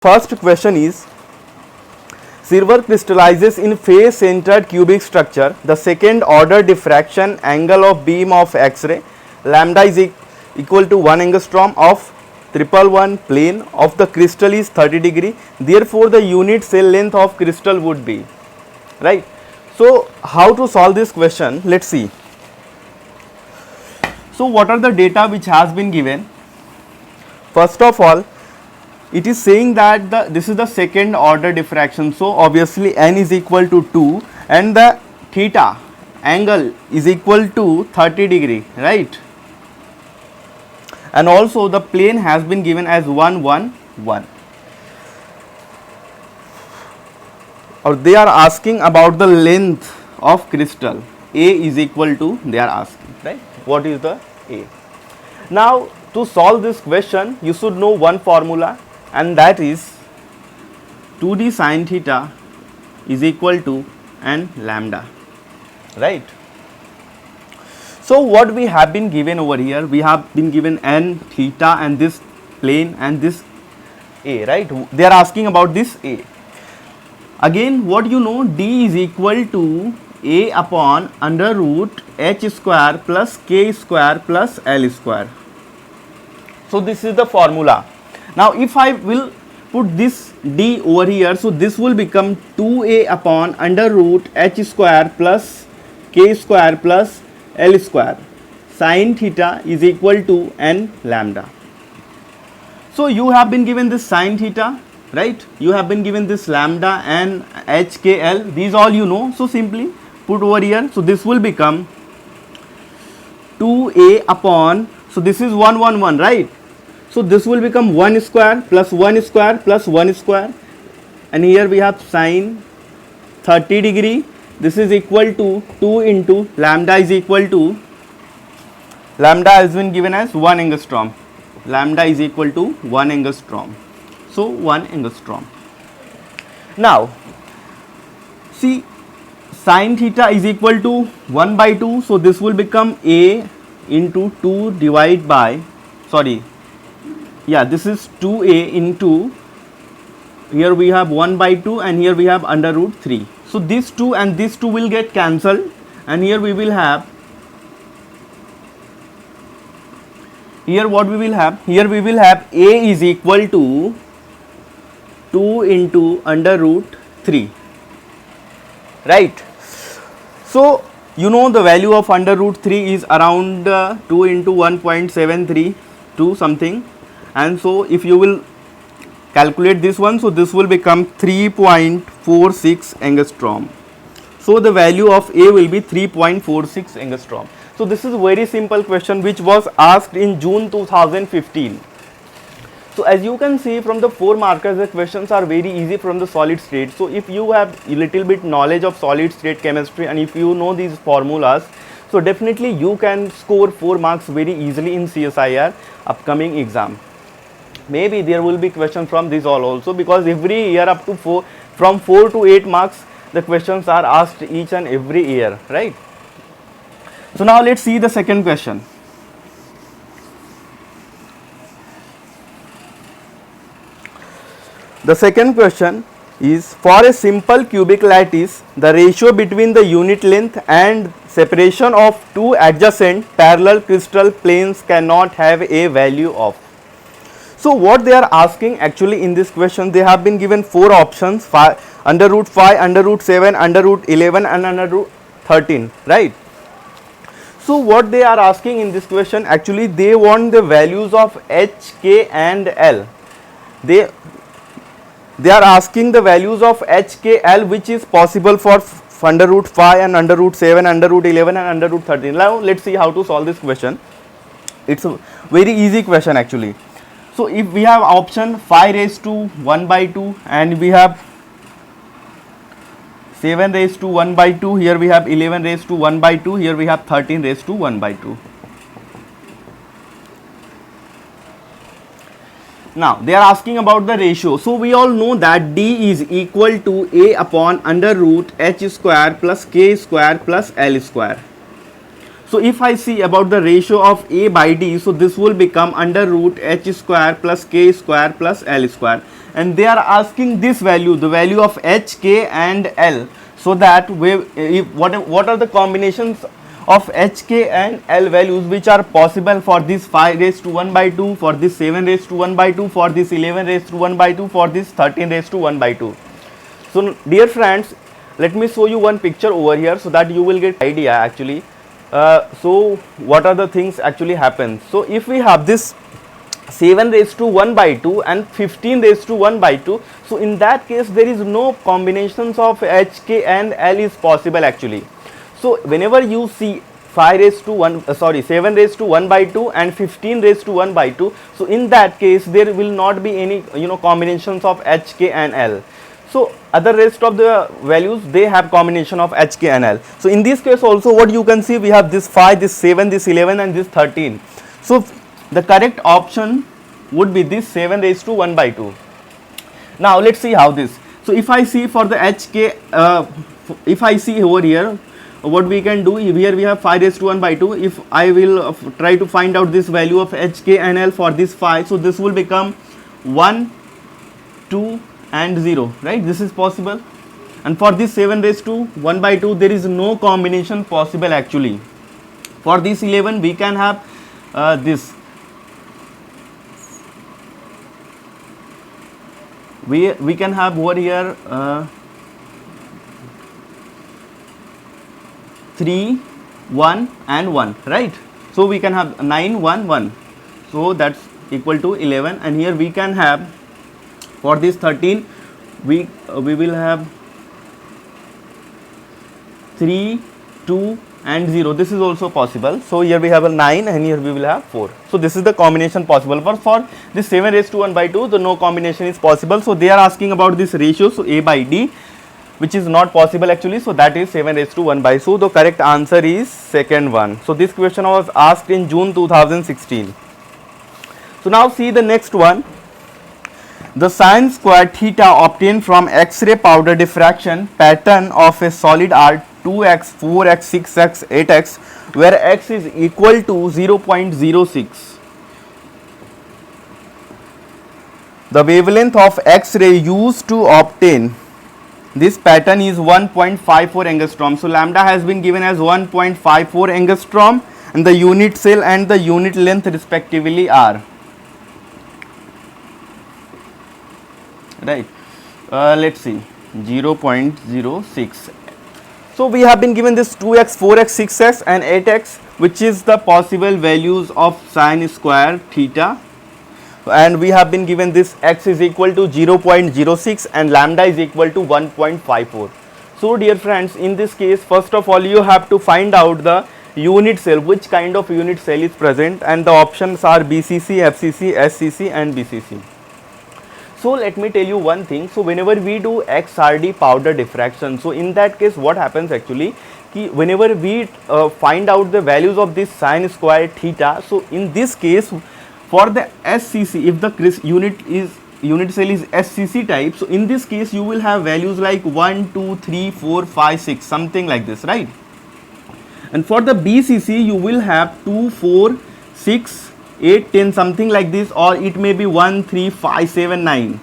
First question is, silver crystallizes in face centered cubic structure. The second order diffraction angle of beam of X-ray lambda is equal to 1 angstrom of 111 plane of the crystal is 30 degree. Therefore, the unit cell length of crystal would be, right. So, how to solve this question? Let's see. So, what are the data which has been given? First of all, it is saying that this is the second order diffraction. So, obviously n is equal to 2 and the theta angle is equal to 30 degree, right. And also the plane has been given as 1 1 1. Or they are asking about the length of crystal. A is equal to, they are asking, right, what is the A. Now, to solve this question, you should know one formula, and that is 2d sin theta is equal to n lambda, right. So, what we have been given over here, we have been given n theta and this plane and this A, right. They are asking about this A. Again, what you know, d is equal to A upon under root h square plus k square plus l square. So, this is the formula. Now, if I will put this d over here, so this will become 2a upon under root h square plus k square plus l square sin theta is equal to n lambda. So, you have been given this sin theta, right, you have been given this lambda and h, k, l, these all you know. So, simply put over here. So, this will become 2a upon, so this is 1 1 1, right. So, this will become 1 square plus 1 square plus 1 square, and here we have sin 30 degree. This is equal to 2 into lambda is equal to, lambda has been given as 1 angstrom. Lambda is equal to 1 angstrom. So, 1 angstrom. Now, see, sin theta is equal to 1 by 2. So, this will become A into 2 divided by, sorry, yeah, this is 2a into, here we have 1 by 2 and here we have under root 3. So, this 2 and this 2 will get cancelled, and here we will have, here what we will have, here we will have A is equal to 2 into under root 3, right. So, you know the value of under root 3 is around 2 into 1.732 something, and so if you will calculate this one, so this will become 3.46 angstrom. So, the value of A will be 3.46 angstrom. So, this is a very simple question which was asked in June 2015. So, as you can see from the 4 markers, the questions are very easy from the solid state. So, if you have a little bit knowledge of solid state chemistry and if you know these formulas, so definitely you can score 4 marks very easily in CSIR upcoming exam. Maybe there will be questions from this all also, because every year up to from 4 to 8 marks the questions are asked each and every year, right. So, now let us see the second question. The second question is, for a simple cubic lattice, the ratio between the unit length and separation of two adjacent parallel crystal planes cannot have a value of. So, what they are asking actually in this question, they have been given 4 options, under root 5, under root 7, under root 11 and under root 13, right. So, what they are asking in this question, actually they want the values of h, k and l. They are asking the values of h, k, l which is possible for under root 5 and under root 7, under root 11 and under root 13. Now, let us see how to solve this question. It is a very easy question actually. So, if we have option 5 raised to 1 by 2 and we have 7 raised to 1 by 2, here we have 11 raised to 1 by 2, here we have 13 raised to 1 by 2. Now, they are asking about the ratio. So, we all know that D is equal to A upon under root h square plus k square plus l square. So if I see about the ratio of A by D, so this will become under root h square plus k square plus L square, and they are asking this value, the value of h, k and L, so that what are the combinations of h, k and L values which are possible for this 5 raised to 1 by 2, for this 7 raised to 1 by 2, for this 11 raised to 1 by 2, for this 13 raised to 1 by 2. So dear friends, let me show you one picture over here so that you will get idea actually. So what are the things actually happen. So if we have this 7 raised to 1 by 2 and 15 raised to 1 by 2, so in that case there is no combinations of h, k and L is possible actually. So whenever you see 5 raised to 1 7 raised to 1 by 2 and 15 raised to 1 by 2, so in that case there will not be any combinations of h, k and L. So other rest of the values, they have combination of h, k and L. So in this case also what you can see, we have this 5, this 7, this 11 and this 13. So the correct option would be this 7 raised to 1 by 2. Now let's see how this. So if I see for the h, k, if I see over here, what we can do, here we have 5 raised to 1 by 2. If I will try to find out this value of h, k and L for this 5, so this will become 1, 2 and 0, right? This is possible. And for this 7 raised to 1 by 2, there is no combination possible actually. For this 11 we can have this, we can have over here 3, 1 and 1, right? So we can have 9, 1, 1, so that's equal to 11. And here we can have for this 13 we will have 3, 2 and 0. This is also possible. So here we have a 9 and here we will have 4. So this is the combination possible. But for this 7 raised to 1 by 2, the no combination is possible. So they are asking about this ratio, so A by D, which is not possible actually. So that is 7 raised to 1 by 2. So the correct answer is second one. So this question was asked in June 2016. So now see the next one. The sine square theta obtained from X-ray powder diffraction pattern of a solid are 2x, 4x, 6x, 8x, where x is equal to 0.06. The wavelength of X-ray used to obtain this pattern is 1.54 angstrom. So lambda has been given as 1.54 angstrom and the unit cell and the unit length respectively are, right? Let's see, 0.06. So we have been given this 2x, 4x, 6x and 8x, which is the possible values of sine square theta, and we have been given this x is equal to 0.06 and lambda is equal to 1.54. So dear friends, in this case, first of all you have to find out the unit cell, which kind of unit cell is present, and the options are BCC, FCC, SCC and BCC. So let me tell you one thing. So whenever we do XRD powder diffraction, so in that case what happens actually, whenever we find out the values of this sine square theta, so in this case for the SCC, if the unit cell is SCC type, so in this case you will have values like 1, 2, 3, 4, 5, 6, something like this, right? And for the BCC you will have 2, 4, 6, 8, 10, something like this, or it may be 1, 3, 5, 7, 9.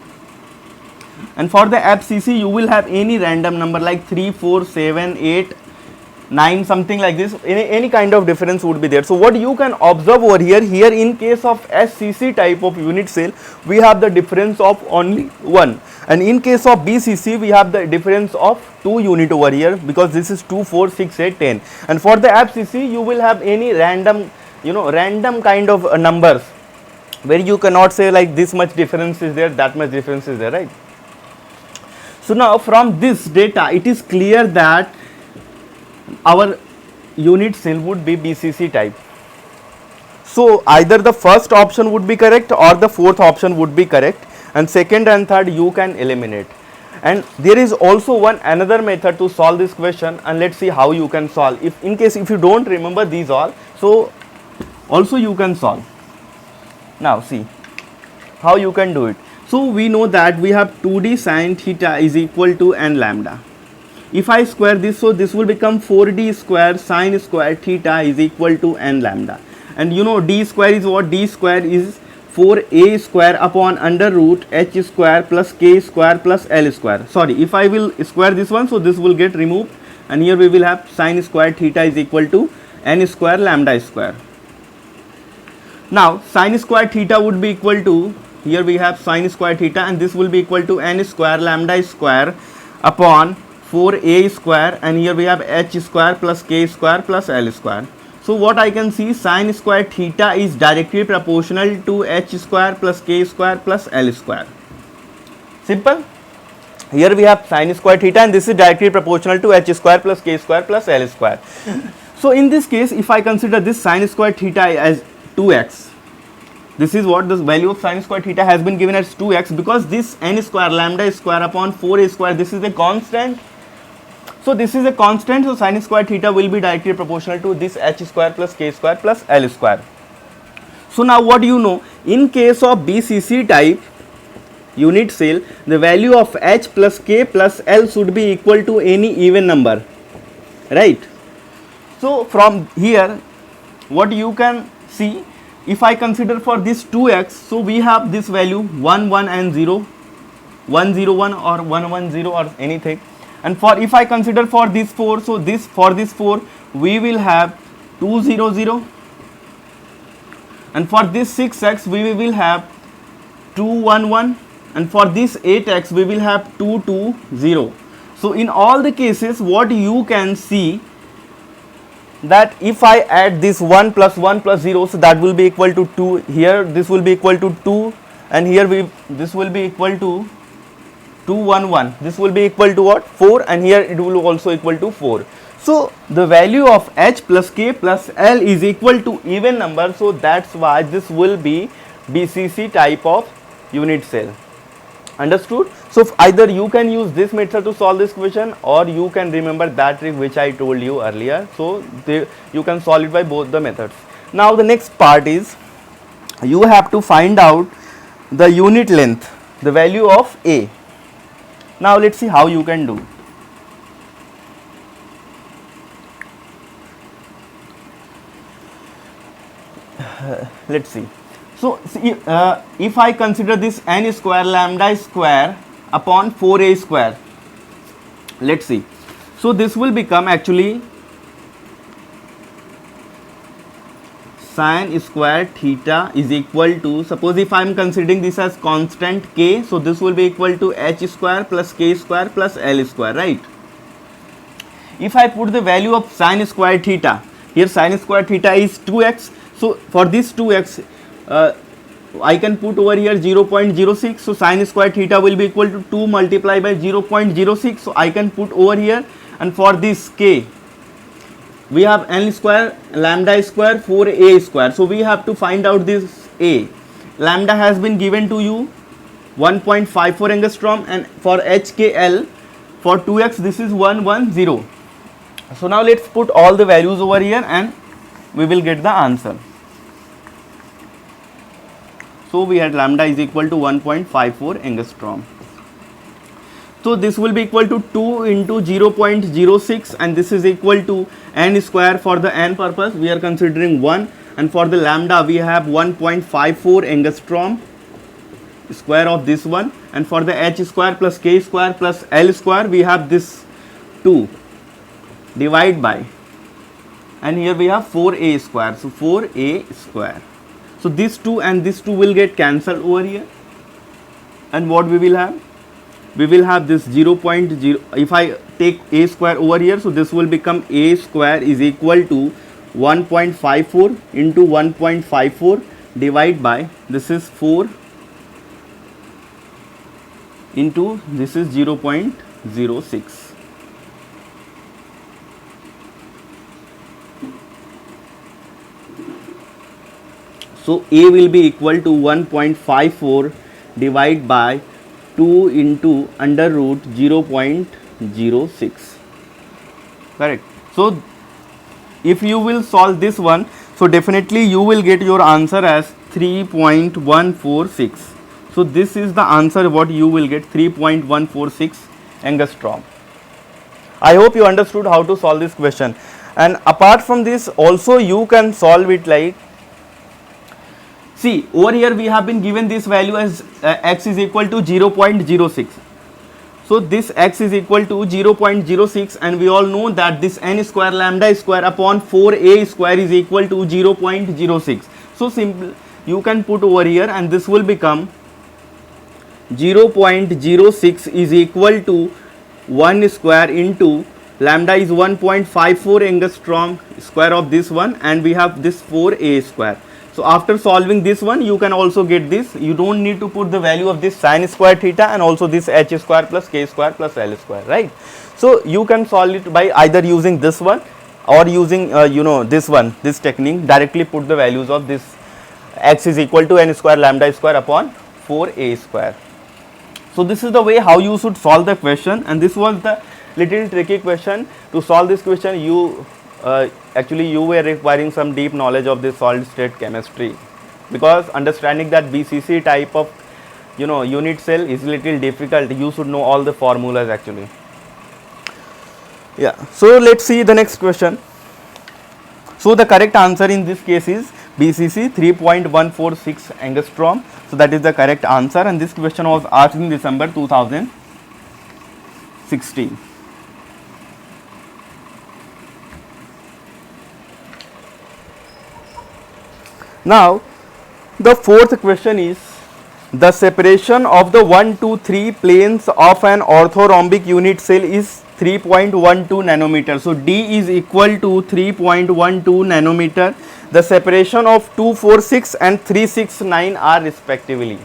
And for the FCC you will have any random number like 3, 4, 7, 8, 9, something like this. Any kind of difference would be there. So what you can observe over here, in case of SCC type of unit cell, we have the difference of only 1, and in case of BCC we have the difference of 2 unit over here, because this is 2, 4, 6, 8, 10. And for the FCC you will have any random, random kind of numbers, where you cannot say like this much difference is there, that much difference is there, right? So now from this data it is clear that our unit cell would be BCC type. So either the first option would be correct or the fourth option would be correct, and second and third you can eliminate. And there is also another method to solve this question, and let's see how you can solve. If you don't remember these all, so also you can solve. Now see how you can do it. So we know that we have 2d sine theta is equal to n lambda. If I square this, so this will become 4d square sine square theta is equal to n lambda. And you know d square is what? D square is 4a square upon under root h square plus k square plus l square. Sorry, if I will square this one, so this will get removed, and here we will have sine square theta is equal to n square lambda square. Now sine square theta would be equal to, here we have sine square theta, and this will be equal to n square lambda square upon 4a square, and here we have h square plus k square plus l square. So what I can see, sine square theta is directly proportional to h square plus k square plus l square. Simple. Here we have sine square theta, and this is directly proportional to h square plus k square plus l square. So in this case, if I consider this sine square theta as 2x, this is what the value of sine square theta has been given as 2x, because this n square lambda square upon 4a square, this is a constant. So this is a constant, so sine square theta will be directly proportional to this h square plus k square plus l square. So now what do you know? In case of BCC type unit cell, the value of h plus k plus l should be equal to any even number, right? So from here, what you can see, if I consider for this 2x, so we have this value 1 1 and 0, 1 0 1 or 1 1 0 or anything. And for if I consider for this 4, so this for this 4 we will have 2 0 0, and for this 6x we will have 2 1 1, and for this 8x we will have 2 2 0. So in all the cases, what you can see, that if I add this 1 plus 0, so that will be equal to 2, here this will be equal to 2, and here this will be equal to 2 1 1, this will be equal to what? 4, and here it will also equal to 4. So the value of h plus k plus l is equal to even number, so that's why this will be BCC type of unit cell. Understood? So either you can use this method to solve this question, or you can remember that trick which I told you earlier. So you can solve it by both the methods. Now the next part is, you have to find out the unit length, the value of a. Now let's see how you can do. Let's see. So if I consider this n square lambda square upon 4a square, let's see. So this will become actually sine square theta is equal to, suppose if I am considering this as constant k, so this will be equal to h square plus k square plus l square, right? If I put the value of sine square theta, here sine square theta is 2x, so for this 2x I can put over here 0.06, so sine square theta will be equal to 2 multiplied by 0.06, so I can put over here. And for this k, we have n square lambda square 4a square, so we have to find out this a. Lambda has been given to you 1.54 angstrom, and for HKL for 2x this is 110. So now let's put all the values over here and we will get the answer. So we had lambda is equal to 1.54 angstrom. So this will be equal to 2 into 0.06, and this is equal to n square. For the n purpose we are considering 1, and for the lambda we have 1.54 angstrom square of this one, and for the h square plus k square plus l square we have this 2 divide by, and here we have 4a square, so 4a square. So this 2 and this 2 will get cancelled over here, and what we will have? We will have this 0.0, if I take a square over here, so this will become a square is equal to 1.54 into 1.54 divide by, this is 4 into this is 0.06. So a will be equal to 1.54 divided by 2 into under root 0.06. Correct. So if you will solve this one, so definitely you will get your answer as 3.146. So this is the answer what you will get, 3.146 angstrom. I hope you understood how to solve this question. And apart from this, also you can solve it like, see over here we have been given this value as x is equal to 0.06. So this x is equal to 0.06, and we all know that this n square lambda square upon 4a square is equal to 0.06. So simple, you can put over here, and this will become 0.06 is equal to 1 square into lambda is 1.54 angstrom square of this one, and we have this 4a square. So after solving this one, you can also get this. You don't need to put the value of this sin square theta and also this h square plus k square plus l square, right? So you can solve it by either using this one or using this one, this technique. Directly put the values of this x is equal to n square lambda square upon 4a square. So this is the way how you should solve the question, and this was the little tricky question. To solve this question, you actually you were requiring some deep knowledge of this solid state chemistry, because understanding that BCC type of unit cell is little difficult. You should know all the formulas actually. Yeah, so let's see the next question. So the correct answer in this case is BCC 3.146 angstrom. So that is the correct answer, and this question was asked in December 2016. Now the fourth question is, the separation of the 1, 2, 3 planes of an orthorhombic unit cell is 3.12 nanometer. So D is equal to 3.12 nanometer. The separation of 246 and 369 are respectively.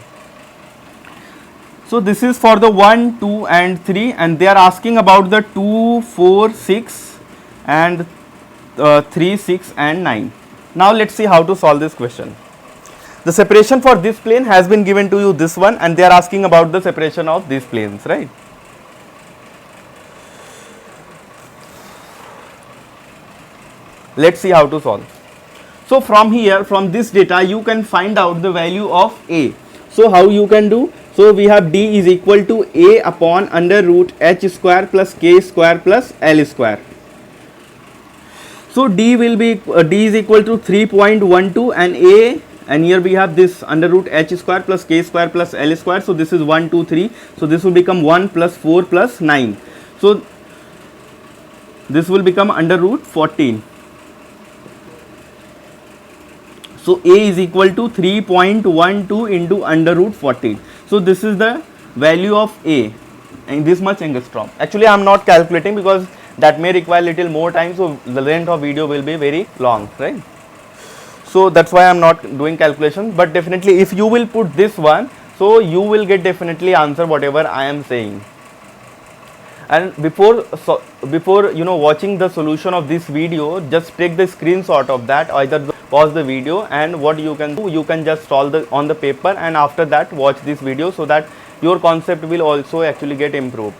So this is for the 1, 2 and 3, and they are asking about the 2, 4, 6 and 3, 6 and 9. Now let's see how to solve this question. The separation for this plane has been given to you, this one, and they are asking about the separation of these planes, right? Let's see how to solve. So from here, from this data, you can find out the value of A. So how you can do? So we have D is equal to A upon under root h square plus k square plus l square. So D will be D is equal to 3.12 and A, and here we have this under root h square plus k square plus l square. So this is 1, 2, 3. So this will become 1 plus 4 plus 9. So this will become under root 14. So A is equal to 3.12 into under root 14. So this is the value of A, and this much angstrom. Actually I am not calculating because that may require little more time, so the length of video will be very long, right? So that's why I am not doing calculation, but definitely if you will put this one, so you will get definitely answer whatever I am saying. And before watching the solution of this video, just take the screenshot of that, either pause the video, and what you can do, you can just solve on the paper, and after that watch this video, so that your concept will also actually get improved.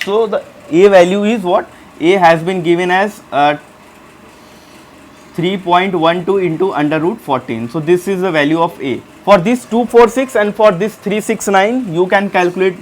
So the A value is what? A has been given as 3.12 into under root 14. So this is the value of A. For this 246 and for this 369, you can calculate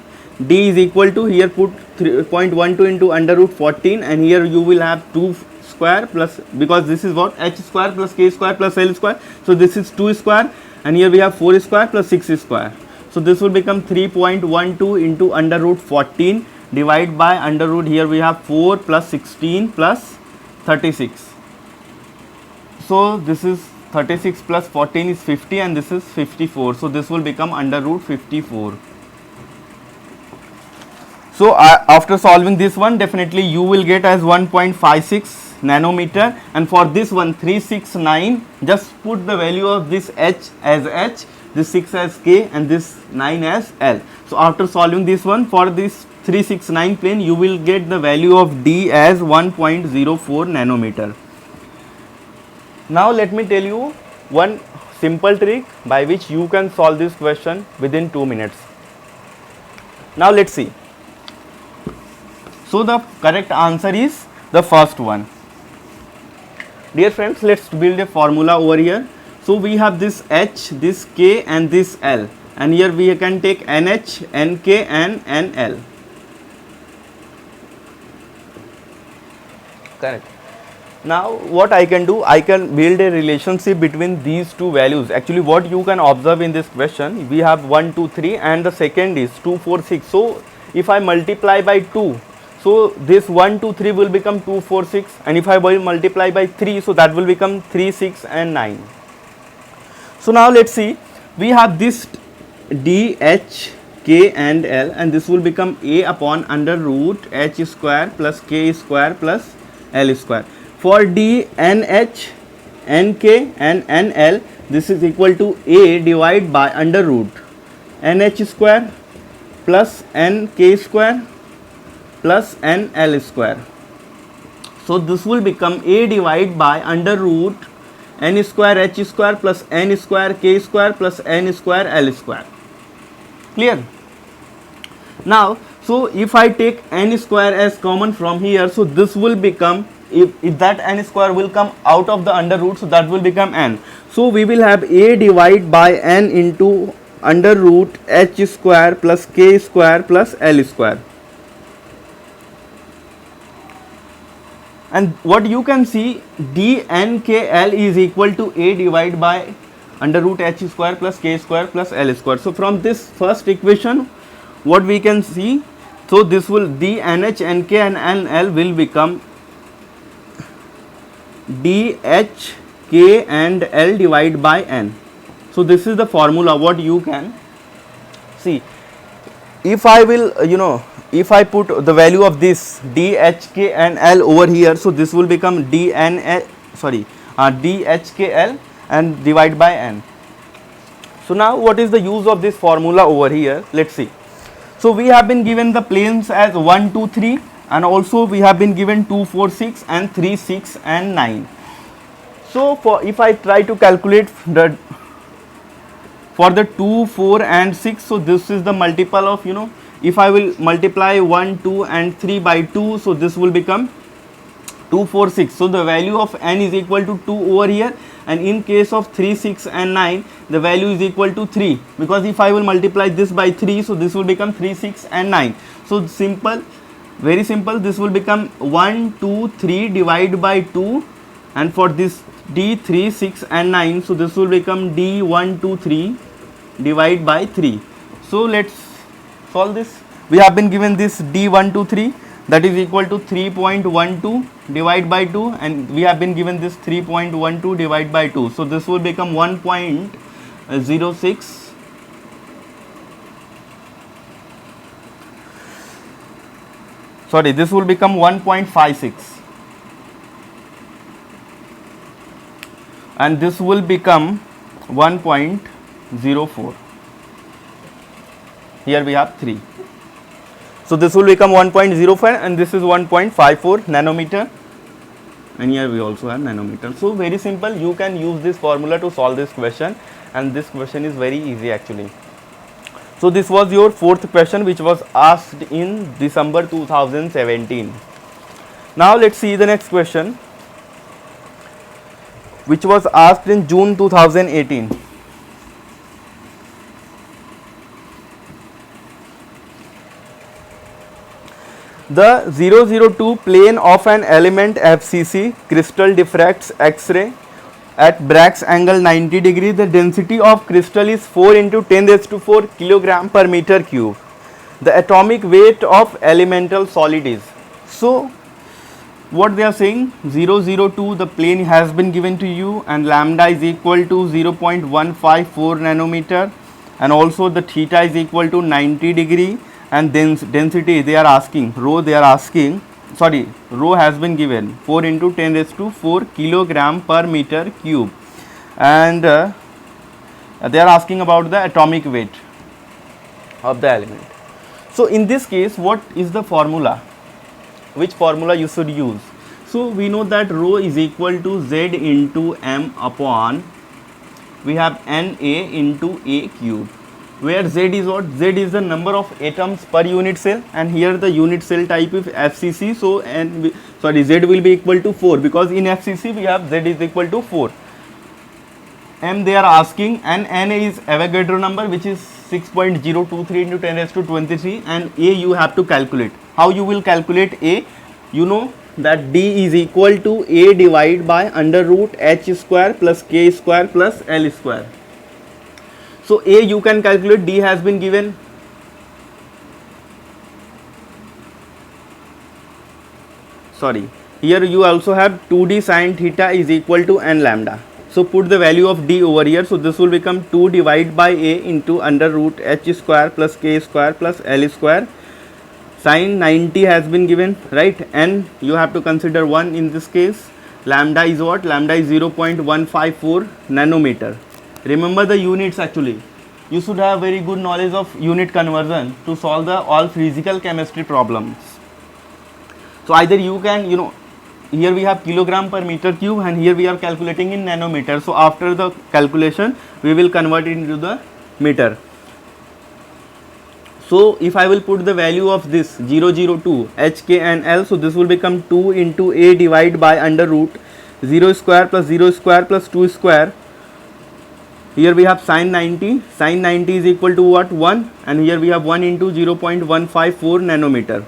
D is equal to, here put 3.12 into under root 14, and here you will have 2 square plus, because this is what, h square plus k square plus l square. So this is 2 square, and here we have 4 square plus 6 square. So this will become 3.12 into under root 14 divided by under root, here we have 4 plus 16 plus 36. So this is 36 plus 14 is 50, and this is 54. So this will become under root 54. So after solving this one, definitely you will get as 1.56 nanometer, and for this one 369, just put the value of this h as h, this 6 as k, and this 9 as l. So after solving this one, for this 369 plane, you will get the value of D as 1.04 nanometer. Now let me tell you one simple trick by which you can solve this question within 2 minutes. Now let's see. So the correct answer is the first one. Dear friends, let's build a formula over here. So we have this h, this k and this l. and here we can take NH, NK and NL. Correct. Now what I can do, I can build a relationship between these two values. Actually what you can observe in this question, we have 1, 2, 3 and the second is 2, 4, 6. So if I multiply by 2, so this 1, 2, 3 will become 2, 4, 6, and if I will multiply by 3, so that will become 3, 6 and 9. So now let's see, we have this D, H, K and L, and this will become A upon under root H square plus K square plus L square. For D, NH, NK and NL, this is equal to A divided by under root NH square plus NK square plus NL square. So this will become A divided by under root N square H square plus N square K square plus N square L square. Clear? Now, so if I take N square as common from here, so this will become, if that N square will come out of the under root, so that will become N. So we will have A divided by N into under root H square plus K square plus L square. And what you can see, DNKL is equal to A divided by under root H square plus K square plus L square. So from this first equation, what we can see, so this will DNH, NK and NL will become DH, K and L divided by N. So this is the formula what you can see. If I will, if I put the value of this D, H, K and L over here, so this will become D, H, K, L and divide by N. So now what is the use of this formula over here? Let's see. So we have been given the planes as 1, 2, 3 and also we have been given 2, 4, 6 and 3, 6 and 9. So if I try to calculate for the 2, 4 and 6, so this is the multiple of, if I will multiply 1, 2 and 3 by 2, so this will become 2, 4, 6. So the value of N is equal to 2 over here, and in case of 3, 6 and 9, the value is equal to 3, because if I will multiply this by 3, so this will become 3, 6 and 9. So simple, very simple, this will become 1, 2, 3 divided by 2, and for this D 3, 6 and 9, so this will become D 1, 2, 3 divided by 3. So let's solve this. We have been given this D 1, 2, 3, that is equal to 3.12 divided by 2, and we have been given this 3.12 divided by 2. So this will become 1.06. Sorry, this will become 1.56. And this will become 1.04. Here we have 3. So this will become 1.05 and this is 1.54 nanometer, and here we also have nanometer. So very simple, you can use this formula to solve this question, and this question is very easy actually. So this was your fourth question which was asked in December 2017. Now let's see the next question which was asked in June 2018. The 002 plane of an element FCC crystal diffracts X-ray at Bragg's angle 90 degree. The density of crystal is 4 into 10 raised to 4 kilogram per meter cube. The atomic weight of elemental solid is. So what they are saying, 002, the plane has been given to you, and lambda is equal to 0.154 nanometer, and also the theta is equal to 90 degree, and then density they are asking, rho has been given 4 into 10 raised to 4 kilogram per meter cube, and they are asking about the atomic weight of the element. So in this case, what is the formula? Which formula you should use? So we know that rho is equal to Z into M upon, we have Na into A cube, where Z is what? Z is the number of atoms per unit cell, and here the unit cell type is FCC. So Z will be equal to 4, because in FCC we have Z is equal to 4. m they are asking, and n is Avogadro number, which is 6.023 into 10 raised to 23, and a you have to calculate. How you will calculate a? You know that d is equal to a divided by under root h square plus k square plus l square. So a you can calculate, d has been given. Sorry, here you also have 2d sin theta is equal to n lambda. So put the value of d over here. So this will become 2 divided by a into under root h square plus k square plus l square. Sin 90 has been given, right? And you have to consider 1 in this case. Lambda is what? Lambda is 0.154 nanometer. Remember the units actually. You should have very good knowledge of unit conversion to solve the all physical chemistry problems. So either you can, here we have kilogram per meter cube, and here we are calculating in nanometer. So after the calculation, we will convert it into the meter. So if I will put the value of this 002 h, k and l, so this will become 2 into a divided by under root 0 square plus 0 square plus 2 square. Here we have sin 90. Sin 90 is equal to what? 1, and here we have 1 into 0.154 nanometer.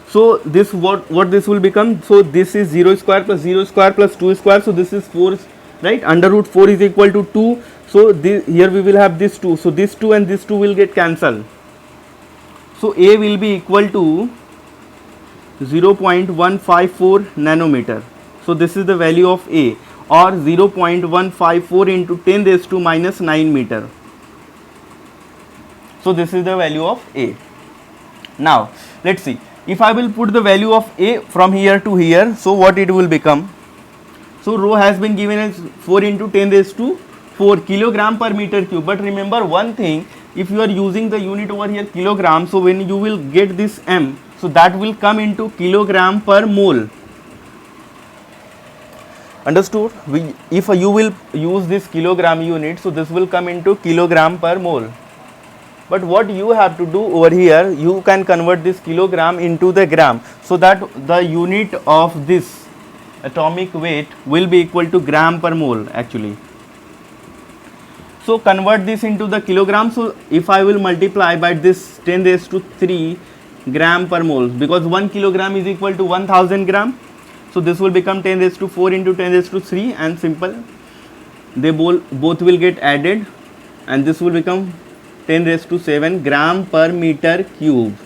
So this what this will become? So this is 0 square plus 0 square plus 2 square. So this is 4, right? Under root 4 is equal to 2. So here we will have this 2. So this 2 and this 2 will get cancelled. So a will be equal to 0.154 nanometer. So this is the value of a, or 0.154 into 10 raised to minus 9 meter. So this is the value of a. Now let's see. If I will put the value of a from here to here, so what it will become? So rho has been given as 4 into 10 raised to 4 kilogram per meter cube. But remember one thing, if you are using the unit over here kilogram, so when you will get this m, so that will come into kilogram per mole. Understood? If you will use this kilogram unit, so this will come into kilogram per mole. But what you have to do over here, you can convert this kilogram into the gram, so that the unit of this atomic weight will be equal to gram per mole actually. So convert this into the kilogram. So if I will multiply by this 10 raised to 3 gram per mole, because 1 kilogram is equal to 1000 gram. So this will become 10 raised to 4 into 10 raised to 3, and simple. They both will get added, and this will become 10 raised to 7 gram per meter cube.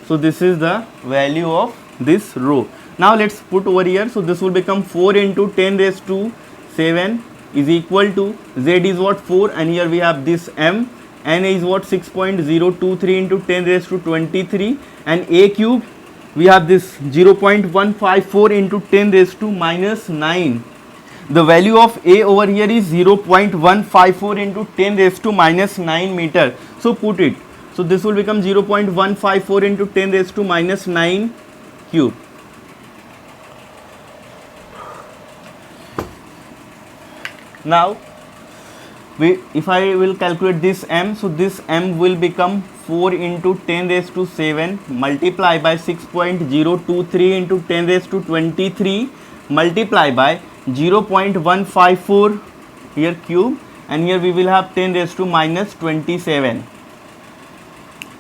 So this is the value of this rho. Now let's put over here. So this will become 4 into 10 raised to 7 is equal to, z is what? 4, and here we have this m, n is what? 6.023 into 10 raised to 23, and a cube we have this 0.154 into 10 raised to minus 9. The value of a over here is 0.154 into 10 raised to minus 9 meter. So put it. So this will become 0.154 into 10 raised to minus 9 cube. Now if I will calculate this m, so this m will become 4 into 10 raised to 7 multiply by 6.023 into 10 raised to 23 multiply by 0.154 here cube, and here we will have 10 raised to minus 27.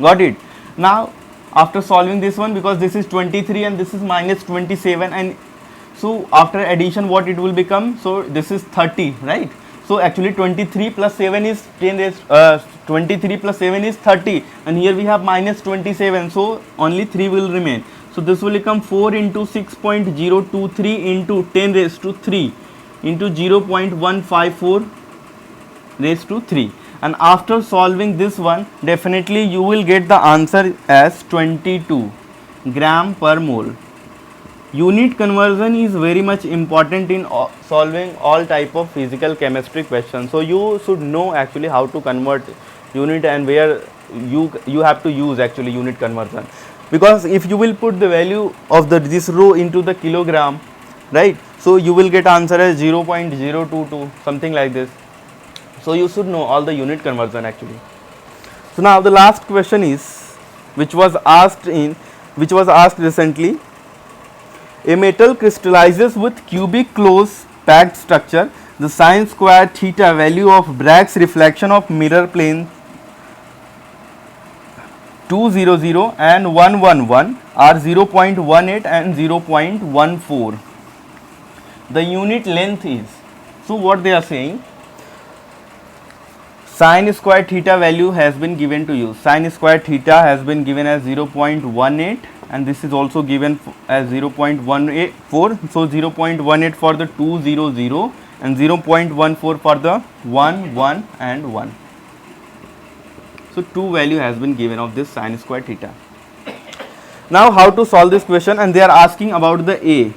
Got it? Now after solving this one, because this is 23 and this is minus 27, and so after addition what it will become? So this is 30, right? So actually 23 plus 7 is 23 plus 7 is 30, and here we have minus 27, so only 3 will remain. So this will become 4 into 6.023 into 10 raised to 3 into 0.154 raised to 3, and after solving this one, definitely you will get the answer as 22 gram per mole. Unit conversion is very much important in solving all type of physical chemistry questions. So you should know actually how to convert unit and where you have to use actually unit conversion, because if you will put the value of this rho into the kilogram, right, so you will get answer as 0.022 something like this. So you should know all the unit conversion actually. So now the last question is, which was asked recently. A metal crystallizes with cubic close packed structure the sine square theta value of Bragg's reflection of mirror plane 200 and 111 are 0.18 and 0.14. The unit length is, so what they are saying, sine square theta value has been given to you. Sine square theta has been given as 0.18 and this is also given as 0.184. So 0.18 for the 200 and 0.14 for the 1, 1 and 1. So 2 value has been given of this sine square theta. Now how to solve this question, and they are asking about the A.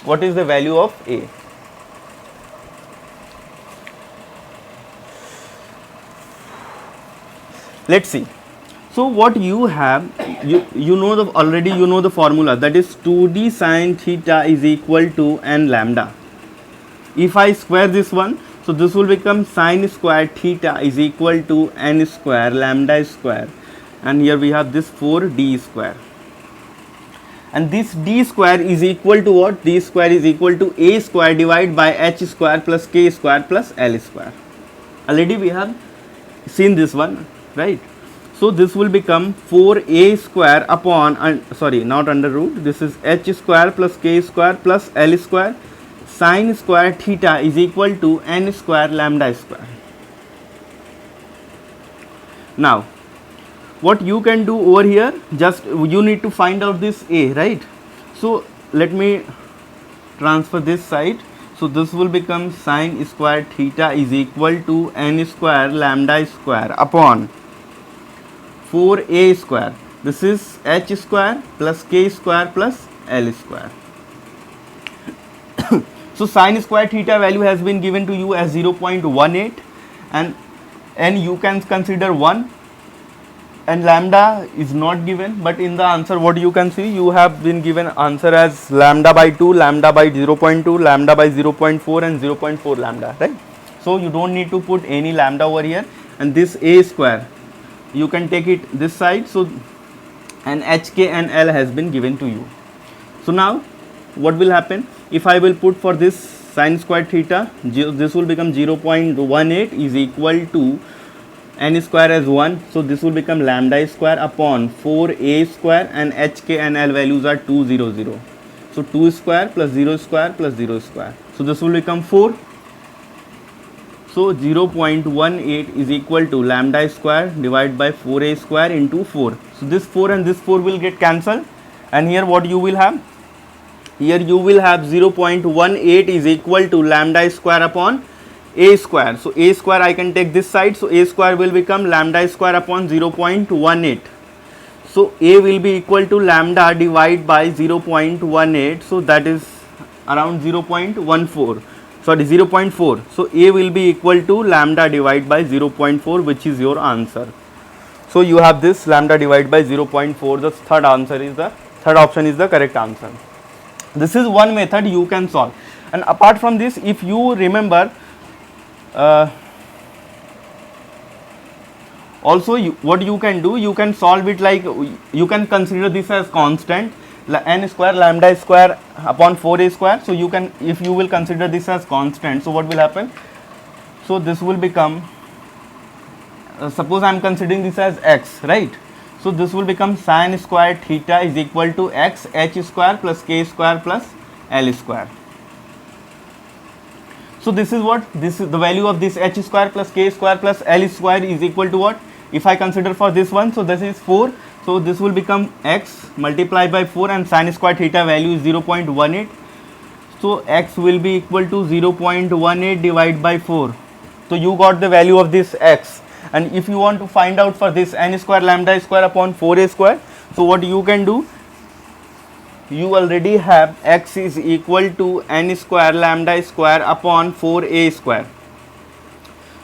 What is the value of A? Let's see. So what you have, you know the already you know the formula, that is 2d sine theta is equal to n lambda. If I square this one, so this will become sine square theta is equal to n square lambda square, and here we have this 4d square, and this d square is equal to what? D square is equal to a square divided by h square plus k square plus l square. Already we have seen this one, right? So this will become 4a square upon, sorry, not under root, this is h square plus k square plus l square sine square theta is equal to n square lambda square. Now what you can do over here, just you need to find out this a, right? So let me transfer this side. So this will become sine square theta is equal to n square lambda square upon 4a square. This is h square plus k square plus l square. So sine square theta value has been given to you as 0.18 and you can consider 1, and lambda is not given, but in the answer what you can see, you have been given answer as lambda by 2, lambda by 0.2, lambda by 0.4 and 0.4 lambda, right? So you don't need to put any lambda over here, and this a square you can take it this side. So and h, k and l has been given to you. So now what will happen, if I will put for this sine square theta, this will become 0.18 is equal to n square as 1. So this will become lambda square upon 4a square, and h, k and l values are 200. So 2 square plus 0 square plus 0 square. So this will become 4. So 0.18 is equal to lambda square divided by 4a square into 4. So this 4 and this 4 will get cancelled, and here what you will have? Here you will have 0.18 is equal to lambda square upon a square. So a square I can take this side, so a square will become lambda square upon 0.18. So a will be equal to lambda divided by 0.18, so that is around 0.14, sorry 0.4. So a will be equal to lambda divided by 0.4, which is your answer. So you have this lambda divided by 0.4. The third option is the correct answer. This is one method you can solve, and apart from this, if you remember, also what you can do, you can solve it like, you can consider this as constant, n square lambda square upon 4a square. So you can, if you will consider this as constant, so what will happen? So this will become, suppose I am considering this as x, right? So this will become sine square theta is equal to x h square plus k square plus l square. So this is what, this is the value of this h square plus k square plus l square is equal to what? If I consider for this one, so this is 4. So this will become x multiplied by 4, and sine square theta value is 0.18. So x will be equal to 0.18 divided by 4. So you got the value of this x. And if you want to find out for this n square lambda square upon 4a square, so what you can do, you already have x is equal to n square lambda square upon 4a square.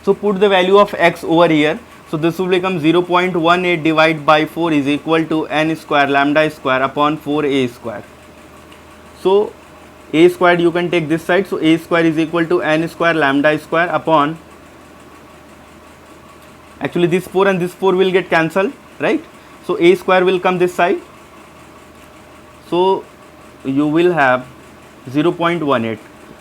So put the value of x over here. So this will become 0.18 divided by 4 is equal to n square lambda square upon 4a square. So a square you can take this side. So a square is equal to n square lambda square upon, actually this 4 and this 4 will get cancelled, right? So a square will come this side. So you will have 0.18.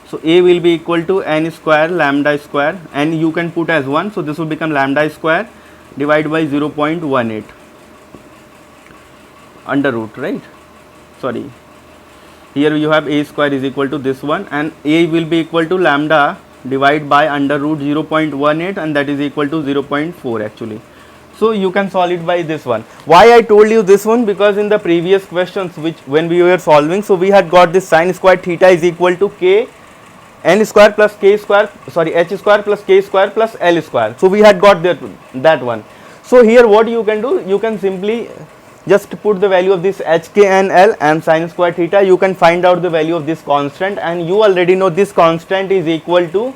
So a will be equal to n square lambda square, and you can put as 1, so this will become lambda square divided by 0.18 under root, right? Sorry, here you have a square is equal to this one, and a will be equal to lambda divided by under root 0.18, and that is equal to 0.4 actually. So you can solve it by this one. Why I told you this one? Because in the previous questions which when we were solving, so we had got this sin square theta is equal to k n square plus k square, sorry, h square plus k square plus l square. So we had got that one. So here what you can do, you can simply just put the value of this h, k and l and sin square theta. You can find out the value of this constant, and you already know this constant is equal to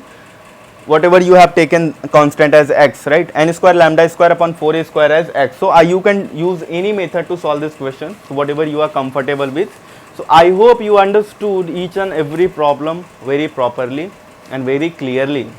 whatever you have taken constant as x, right? N square lambda square upon 4a square as x. So you can use any method to solve this question, so whatever you are comfortable with. So I hope you understood each and every problem very properly and very clearly.